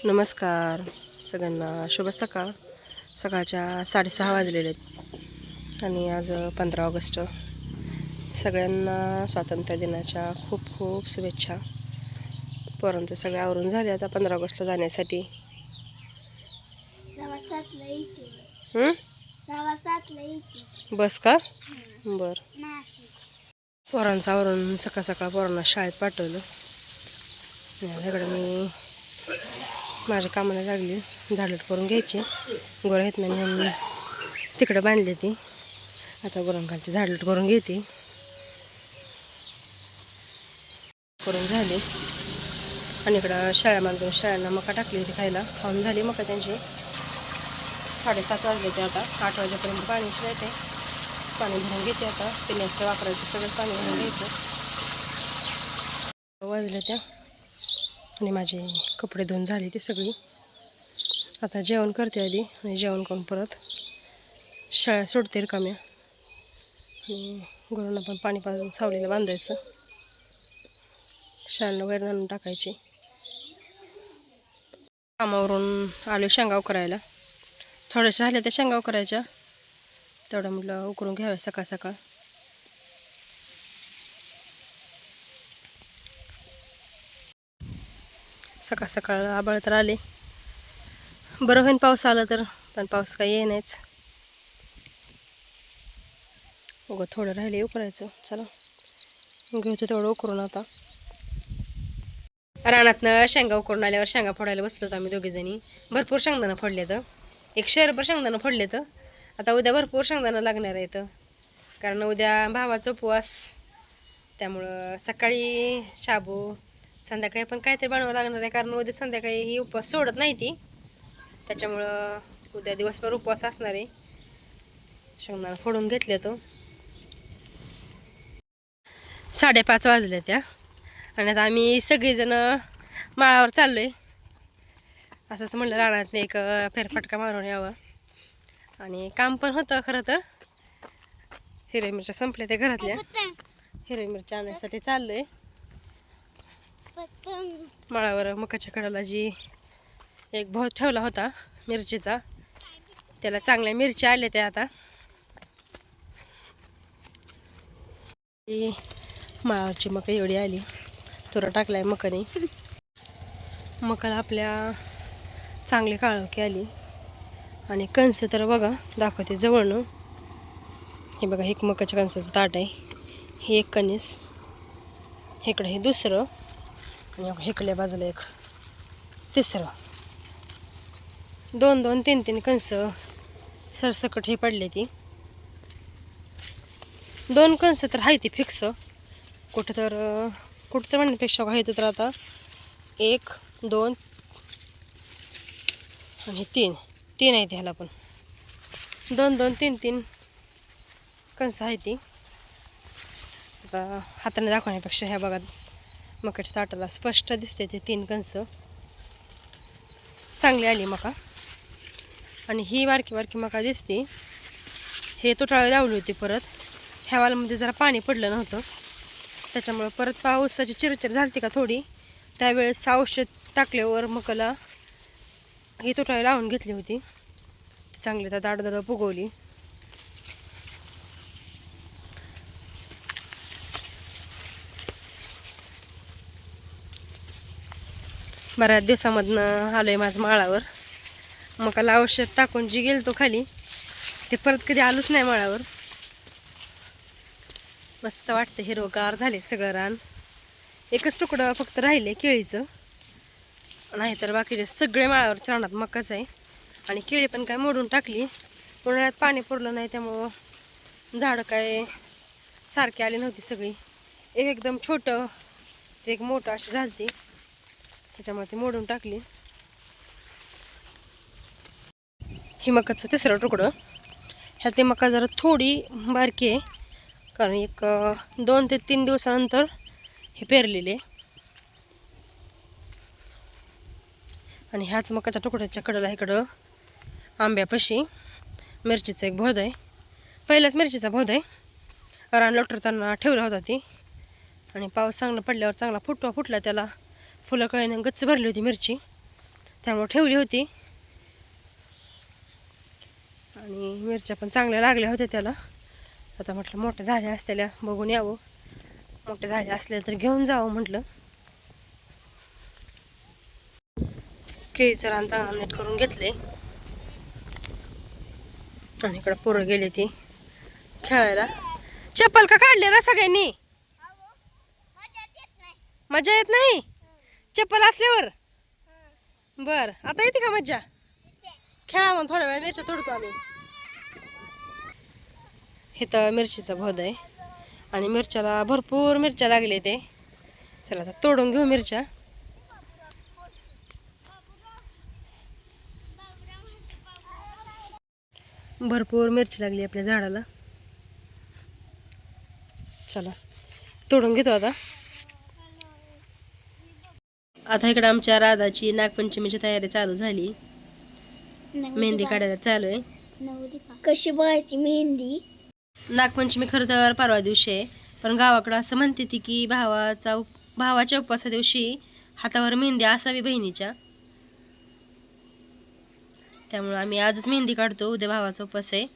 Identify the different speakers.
Speaker 1: नमस्कार सगळ्यांना, शुभ सकाळ. सकाळच्या 6:30 वाजलेले आहेत आणि आज 15 ऑगस्ट. सगळ्यांना स्वातंत्र्य दिनाच्या खूप खूप शुभेच्छा. पोरांचं सगळं आवरून झाले आता 15 ऑगस्टला जाण्यासाठी. बस का? बरं. पोरांचं आवरून सकाळ सकाळ पोरांना शाळेत पाठवलं. इकडे मी माझ्या कामाला लागली, झाडलोट करून घ्यायची. गोरं आहेत ना म्हणून तिकडे बांधले ती. आता गोरांखालची झाडलोट करून घेते. करून झाले आणि इकडं शाळांना मका टाकली होती खायला. खाऊन झाली मका त्यांची. 7:30 वाजले ते. आता 8 वाजेपर्यंत पाणी शिवायचे. पाणी भरून घेते आता. पिण्याचं वापरायचं सगळं पाणी भरून घ्यायचं. वाजले त्या आणि माझे कपडे धुवून झाले ते सगळी. आता जेवण करते आधी आणि जेवण करून परत शाळा सोडते रिकाम्या. आणि गुरांना पण पाणी पाजून सावलीला बांधायचं. शाळेला वगैरे आणून टाकायची. कामावरून आलो शेंगाव करायला. थोड्याशा झाल्या त्या शेंगाव करायच्या. तेवढं म्हटलं उकरून घ्याव्या सकाळ सकाळ. सकाळ सकाळ आबाळ तर आले. बरं होईन पाऊस आला तर, पण पाऊस काही येईनाच. उगं थोडं राहिले उकरायचं. चला घेतो तेवढं उकरून. आता रानातनं शेंगा उकरून आल्यावर शेंगा फोडायला बसलो होतो आम्ही दोघीजणी. भरपूर शेंगदाणा फोडले तर, 1 शहरभर शेंगदाणा फोडले तर. आता उद्या भरपूर शेंगदाणा लागणार आहे तर, कारण उद्या भावाचा उपवास. त्यामुळं सकाळी शाबू, संध्याकाळी पण काहीतरी बनवावं लागणार आहे. कारण उद्या संध्याकाळी ही उपवास सोडत नाही ती. त्याच्यामुळं उद्या दिवसभर उपवास असणार आहे. शेंगदाणा फोडून घेतले तो. 5:30 वाजले त्या आणि आता आम्ही सगळीजण माळावर चाललोय. असंच म्हणलं रानात एक फेरफटका मारून यावं. आणि काम पण होतं खरं तर. हिरव्या मिरच्या संपल्या त्या घरातल्या. हिरव्या मिरच्या आणण्यासाठी चाललोय माळावर. मकाच्या कडाला जी एक भाव ठेवला होता मिरचीचा, त्याला चांगल्या मिरच्या आल्या त्या. आता माळावरची मका एवढी आली. तुरा टाकलाय मकाने. मकाला आपल्या चांगली काळोखी आली. आणि कणस तर बघा दाखवते जवळनं. हे बघा, एक मकाच्या कणसाचं ताट आहे. हे एक कणीस, इकडं हे दुसरं, आणि इकडल्या बाजूला एक तिसरं. 2-2, 3-3 कणस सरसकट हे पडले ती. 2 कणस तर आहे ती फिक्स. कुठं तर म्हणण्यापेक्षा काय तर आता 1, 2 आणि 3 आहे ह्याला पण. 2-2, 3-3 कणस आहे ती. आता हाताने दाखवण्यापेक्षा ह्या बघा मकाच्या ताटाला स्पष्ट दिसते ते 3 कणस. चांगली आली मका. आणि ही बारकी बारकी मका दिसते. हे तुटाळे लावली होती परत. ह्या वालमध्ये जरा पाणी पडलं नव्हतं, त्याच्यामुळे परत पावसाची चिरचिर झाली का थोडी. त्यावेळेस औषध टाकल्यावर मकाला ही तुटाळे लावून घेतली होती. चांगली त्या दाडदाड फुगवली. बऱ्याच दिवसामधनं आलोय माझं माळावर. मकाला औषध टाकून जी गेलतो खाली, ते परत कधी आलोच नाही माळावर. मस्त वाटतं, हिरवगार झाले सगळं रान. एकच तुकडं फक्त राहिले केळीचं, नाहीतर बाकीचे सगळे माळावर रानात मकाच आहे. आणि केळी पण काय मोडून टाकली. उन्हाळ्यात पाणी पुरलं नाही त्यामुळं झाडं काय सारखी आली नव्हती सगळी. एक एकदम छोटं ते एक मोठं अशी झालती, त्याच्यामुळे ती मोडून टाकली. ही मकाचं तिसरं तुकडं. ह्यातली मका जरा थोडी बारकी आहे, कारण एक 2 ते 3 दिवसानंतर हे पेरलेले. आणि ह्याच मकाच्या तुकड्याच्या कडेला इकडं आंब्यापाशी मिरचीचा एक भोद आहे. पहिलाच मिरचीचा भोद आहे. रान लोटरताना ठेवला होता ती. आणि पाऊस चांगला पडल्यावर चांगला फुटला त्याला. फुलं कळीने गच्च भरली होती मिरची. त्यामुळे ठेवली होती. आणि मिरच्या पण चांगल्या लागल्या होत्या त्याला. आता म्हटलं मोठ्या झाल्या असलेल्या बघून यावं, मोठे झाले असले तर घेऊन जावं म्हटलं. केळीचं रान चांगलं नीट करून घेतले. आणि इकडं पोरं गेले ती खेळायला. चप्पल का काढले ना सगळ्यांनी? मजा येत नाही चप्पल असल्यावर? बर, आता येते का मज्जा? खेळा मग थोड्या वेळ, मिरच्या तोडतो आम्ही. हे तर मिरचीचा भोद आहे आणि मिरच्याला भरपूर मिरच्या लागले ते. चला आता तोडून घेऊ मिरच्या. भरपूर मिरची लागली आपल्या झाडाला. चला तोडून घेतो आता. आता इकडे आमच्या राधाची नागपंचमीची तयारी चालू झाली. मेहंदी काढायला चालू आहे.
Speaker 2: कशी बघायची मेहंदी?
Speaker 1: नागपंचमी खरं तर परवा दिवशी आहे, पण गावाकडं असं म्हणते ती की भावाच्या उपवासा दिवशी हातावर मेहंदी असावी बहिणीच्या. त्यामुळे आम्ही आजच मेहंदी काढतो, उद्या भावाचा उपवास आहे.